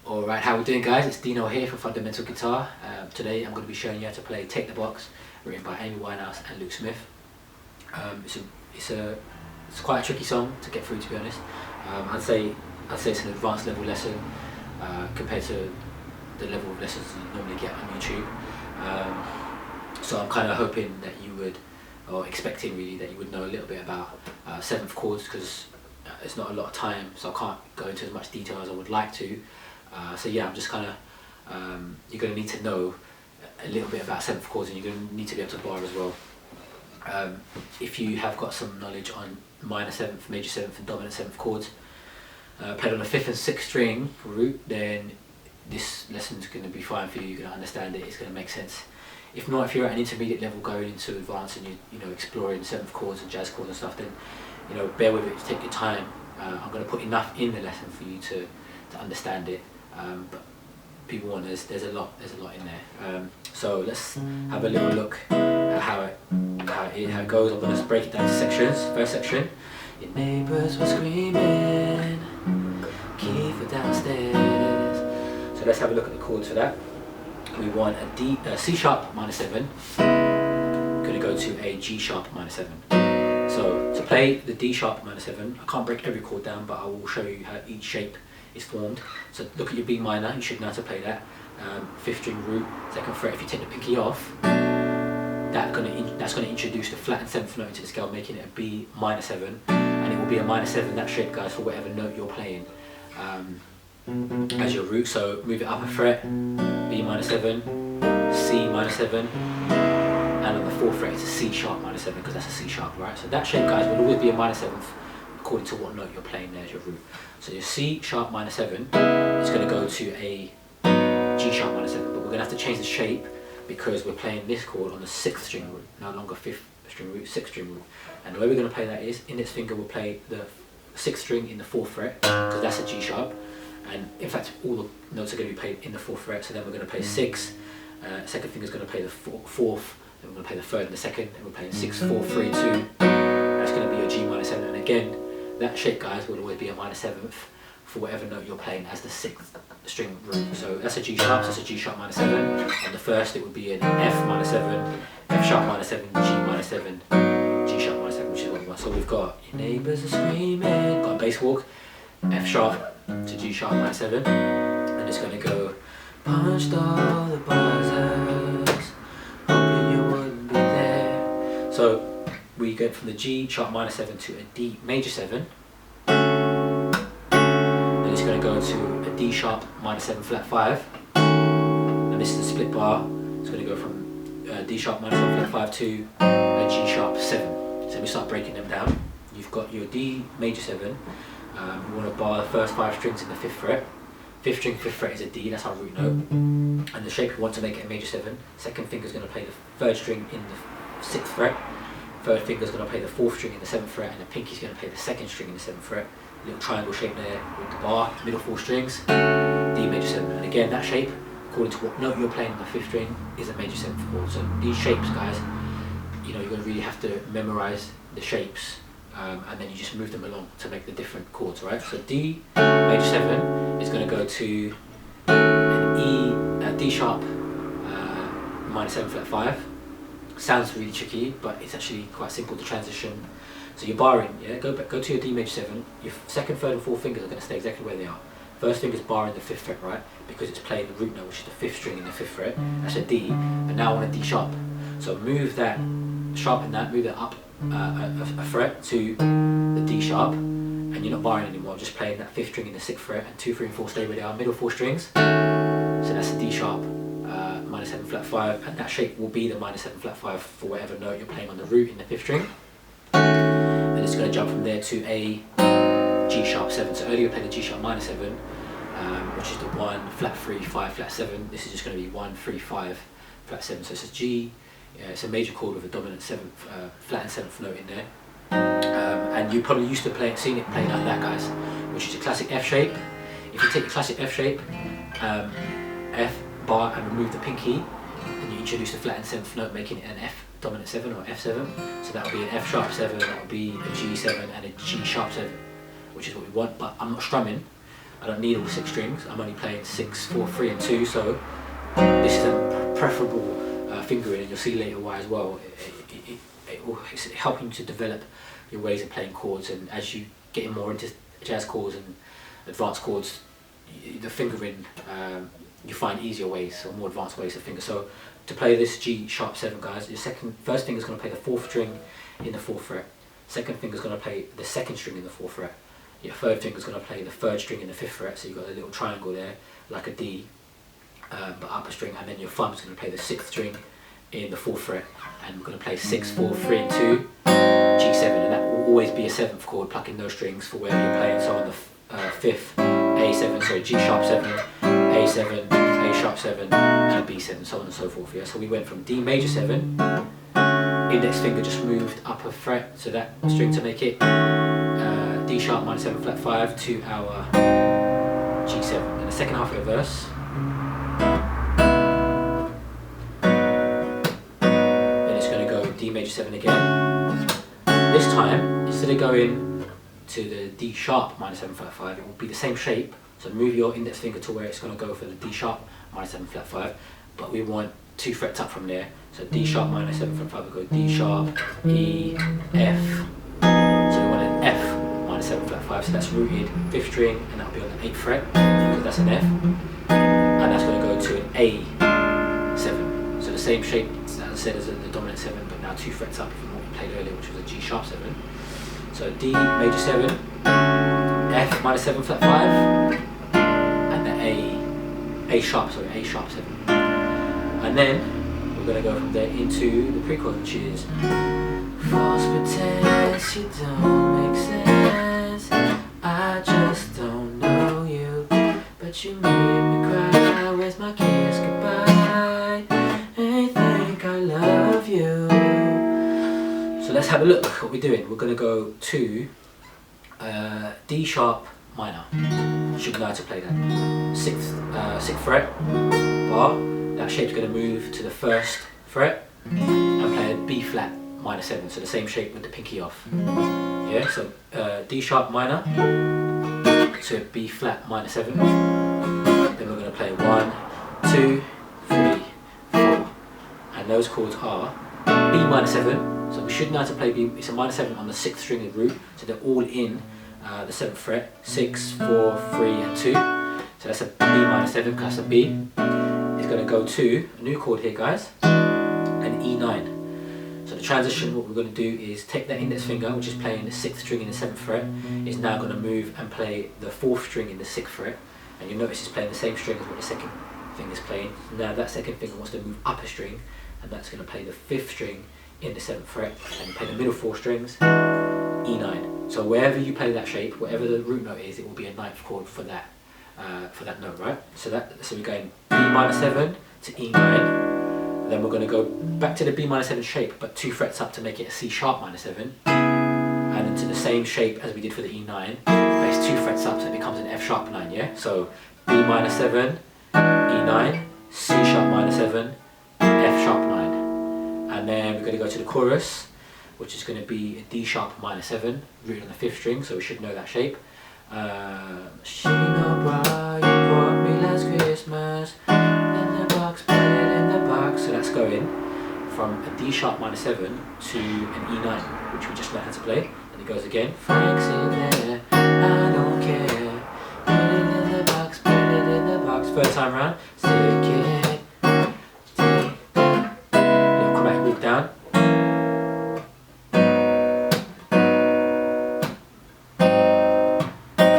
Alright, how we doing guys? It's Dino here for Fundamental Guitar. Today I'm going to be showing you how to play Take the Box, written by Amy Winehouse and Luke Smith. It's quite a tricky song to get through, to be honest. I'd say it's an advanced level lesson compared to the level of lessons you normally get on YouTube. So I'm kind of hoping that you would, or expecting really, that you would know a little bit about 7th chords, because it's not a lot of time, so I can't go into as much detail as I would like to. So yeah, I'm just kind of, you're going to need to know a little bit about 7th chords, and you're going to need to be able to bar as well. If you have got some knowledge on minor 7th, major 7th and dominant 7th chords, played on the 5th and 6th string root, then this lesson is going to be fine for you. You're going to understand it, it's going to make sense. If not, if you're at an intermediate level going into advanced and you're exploring 7th chords and jazz chords and stuff, then bear with it, take your time. I'm going to put enough in the lesson for you to understand it. But people want, there's a lot in there. So let's have a little look at how it goes. I'm going to break it down into sections. First section: your neighbours were screaming, Keith for downstairs. So let's have a look at the chords for that. We want a C sharp minor 7. Going to go to a G sharp minor 7. So to play the D sharp minor 7, I can't break every chord down, but I will show you how each shape is formed. So look at your B minor, you should know how to play that. 5th string root, 2nd fret. If you take the pinky off, that's going to introduce the flat and 7th note into the scale, making it a B minor 7, and it will be a minor 7, that shape guys, for whatever note you're playing as your root. So move it up a fret, B minor 7, C minor 7, and on the 4th fret it's a C sharp minor 7, because that's a C sharp, right? So that shape guys will always be a minor 7th according to what note you're playing there as your root. So your C sharp minor 7 is going to go to a G sharp minor 7, but we're going to have to change the shape because we're playing this chord on the 6th string root, no longer 5th string root, 6th string root. And the way we're going to play that is, in this finger we'll play the 6th string in the 4th fret, because that's a G sharp, and in fact all the notes are going to be played in the 4th fret. So then we're going to play 6, second finger is going to play the 4th, then we're going to play the 3rd and the 2nd, and we're playing 6, 4, 3, 2, that's going to be your G minor 7, and again, that shape guys will always be a minor 7th for whatever note you're playing as the 6th string root. So that's a G sharp, so that's a G sharp minor 7. On the 1st it would be an F minor 7, F sharp minor 7, G minor 7, G sharp minor 7, which is what we want. So we've got your neighbours are screaming, got a bass walk, F sharp to G sharp minor 7, and it's going to go punched all the buzzers, hoping you wouldn't be there. So we go from the G sharp minor 7 to a D major 7, then it's going to go to a D sharp minor 7 flat 5, and this is a split bar. It's going to go from D sharp minor 7 flat 5 to a G sharp 7. So we start breaking them down. You've got your D major 7, we want to bar the first 5 strings in the 5th fret. 5th string, 5th fret is a D, that's our root note, and the shape we want to make it a major 7. Second finger is going to play the 3rd string in the 6th fret. 3rd finger is going to play the 4th string in the 7th fret, and the pinky is going to play the 2nd string in the 7th fret. Little triangle shape there with the bar, middle 4 strings, D major 7. And again, that shape, according to what note you're playing on the 5th string, is a major 7th chord. So these shapes, guys, you're going to really have to memorize the shapes, and then you just move them along to make the different chords, right? So D major 7 is going to go to an E, D sharp minor 7 flat 5. Sounds really tricky, but it's actually quite simple to transition. So you're barring, yeah, go to your D major 7, your 2nd, 3rd and 4th fingers are going to stay exactly where they are. 1st finger is barring the 5th fret, right, because it's playing the root note, which is the 5th string in the 5th fret, that's a D, but now on a D sharp. So move that, sharpen that, move that up a fret to the D sharp, and you're not barring anymore, just playing that 5th string in the 6th fret, and 2, 3 and 4 stay where they are, middle 4 strings. So that's a D sharp minor 7 flat 5, and that shape will be the minor 7 flat 5 for whatever note you're playing on the root in the 5th string. Then it's going to jump from there to a G sharp 7. So earlier we played a G sharp minor 7, which is the 1 flat 3 5 flat 7. This is just going to be 1 3 5 flat 7. So it's a G, it's a major chord with a dominant 7th flat and 7th note in there. And you probably used to seen it played like that, guys, which is a classic F shape. If you take the classic F shape, F bar, and remove the pinky, and you introduce the flat and 7th note, making it an F dominant 7 or F7. So that would be an F sharp 7, that would be a G7 and a G sharp 7, which is what we want. But I'm not strumming, I don't need all 6 strings. I'm only playing 6, 4, 3 and 2, so this is a preferable fingering, and you'll see later why as well. It's helping you to develop your ways of playing chords, and as you get more into jazz chords and advanced chords, the fingering, you find easier ways or more advanced ways to finger. So to play this G sharp 7, guys, your first finger is going to play the 4th string in the 4th fret. Second finger is going to play the 2nd string in the 4th fret. Your third finger is going to play the 3rd string in the 5th fret. So you've got a little triangle there, like a D, but upper string. And then your thumb is going to play the 6th string in the 4th fret. And we're going to play 6, 4, 3 and 2, G7. And that will always be a 7th chord, plucking those strings for wherever you're playing. So on the 5th, A7, so G sharp 7, A7, A sharp 7 and B7, so on and so forth. Yeah, so we went from D major 7, index finger just moved up a fret, so that string to make it D sharp minor 7 flat 5 to our G7. And the second half of the verse, then it's going to go D major 7 again. This time, instead of going to the D sharp minor 7 flat 5, it will be the same shape. So move your index finger to where it's going to go for the D sharp minor 7 flat 5, but we want 2 frets up from there. So D sharp minor 7 flat 5 will go D sharp, E, F. So we want an F minor 7 flat 5. So that's rooted 5th string, and that'll be on the 8th fret because that's an F, and that's going to go to an A7. So the same shape, as I said, as the dominant 7, but now 2 frets up from what we played earlier, which was a G sharp 7. So D major 7, F minor 7 flat 5, and the A sharp 7. And then we're going to go from there into the pre-chord, which is false pretense, you don't make sense. I just don't know you, but you made me cry. Where's my kiss goodbye? I think I love you. So let's have a look what we're doing. We're going to go to D sharp minor. Should know how to play that. 6th fret bar. That shape's going to move to the 1st fret and play a B flat minor 7. So the same shape with the pinky off. Yeah. So D sharp minor to B flat minor 7. Then we're going to play 1, 2, 3, 4, and those chords are B minor 7. So we should know how to play B. It's a minor 7 on the 6th string of the root, so they're all in the 7th fret. 6, 4, 3 and 2. So that's a B minor 7 because that's a B. It's going to go to a new chord here, guys, an E9. So the transition, what we're going to do is take that index finger, which is playing the 6th string in the 7th fret, is now going to move and play the 4th string in the 6th fret. And you'll notice it's playing the same string as what the second finger is playing. Now that second finger wants to move up a string, and that's going to play the 5th string in the 7th fret, and play the middle 4 strings, E9. So wherever you play that shape, whatever the root note is, it will be a 9th chord for that note, right? So we're going B minor 7 to E9. Then we're going to go back to the B minor 7 shape, but 2 frets up to make it a C sharp minor 7, and then to the same shape as we did for the E9, but it's 2 frets up, so it becomes an F sharp 9. Yeah. So B minor 7, E9, C sharp minor 7, F sharp 9. And then we're going to go to the chorus, which is going to be a D sharp minor 7, rooted on the 5th string, so we should know that shape. She no bra, you brought me last Christmas, in the box, put it in the box. So that's going from a D sharp minor 7 to an E9, which we just learned how to play. And it goes again. Frank's in there, I don't care. Put it in the box, put it in the box. Third time round. Stick it, little chromatic walk down.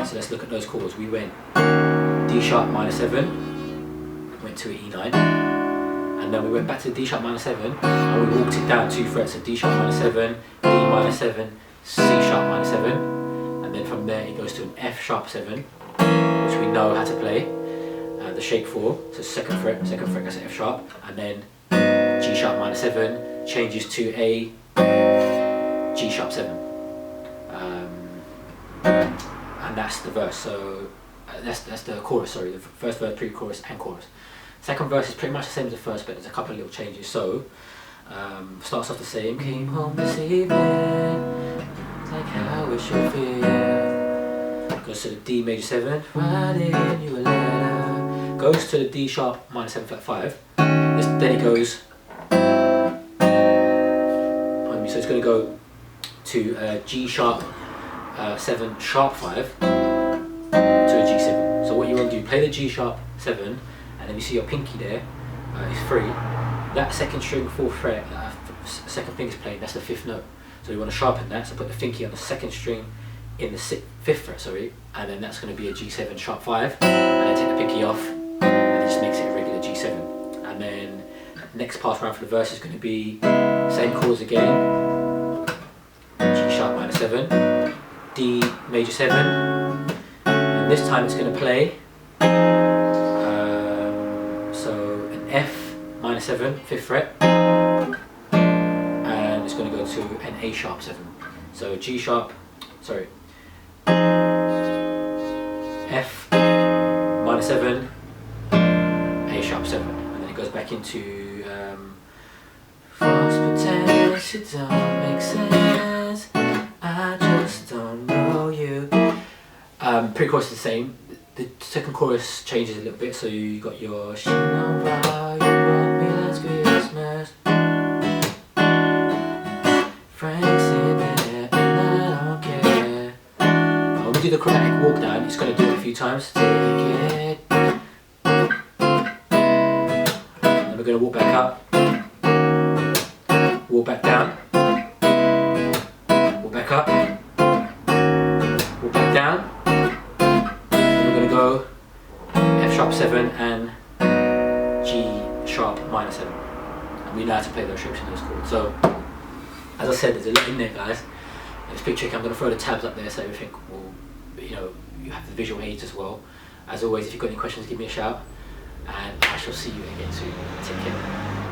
So let's look at those chords. We went D sharp minor 7, went to an E9, and then we went back to D sharp minor 7, and we walked it down 2 frets, so D sharp minor 7, D minor 7, C sharp minor 7, and then from there it goes to an F sharp 7, which we know how to play, the shape for, so 2nd fret goes to F sharp, and then G sharp minor 7 changes to a G sharp 7. And that's the verse. So that's the chorus. Sorry, the first verse, pre-chorus, and chorus. Second verse is pretty much the same as the first, but there's a couple of little changes. So starts off the same. Came home this evening, like how it should feel. goes to the D major 7, writing you a letter, goes to the D sharp minor 7 flat 5, then it goes, pardon me, so it's going to go to G sharp 7 sharp 5 to a G7. So what you want to do, play the G sharp 7, and then you see your pinky there is free. That second string 4th fret, second finger's playing, that's the 5th note. So you want to sharpen that, so put the pinky on the 2nd string in the 5th fret, sorry, and then that's going to be a G7 sharp 5, and then take the pinky off, and it just makes it a regular G7. And then next pass round for the verse is going to be same chords again, G sharp minor 7, D major 7, and this time it's going to play so an F minor 7, 5th fret, and it's going to go to an A sharp 7. So G sharp, sorry, F minor 7, A sharp 7, and then it goes back into false pretense, it don't make sense, I just don't know you. Pre-chorus is the same. The second chorus changes a little bit, so you got your she know how you brought me last Christmas, Frank's in there and I don't care. When we do the chromatic walk down, it's going to do it a few times. Take it. And then we're going to walk back up, walk back down, walk back up, walk back down. Go F sharp 7 and G sharp minor 7, and we know how to play those shapes in those chords. So as I said, there's a lot in there, guys. It's pretty tricky. I'm going to throw the tabs up there so everything will, you have the visual aids as well. As always, if you've got any questions, give me a shout, and I shall see you again soon. Take care.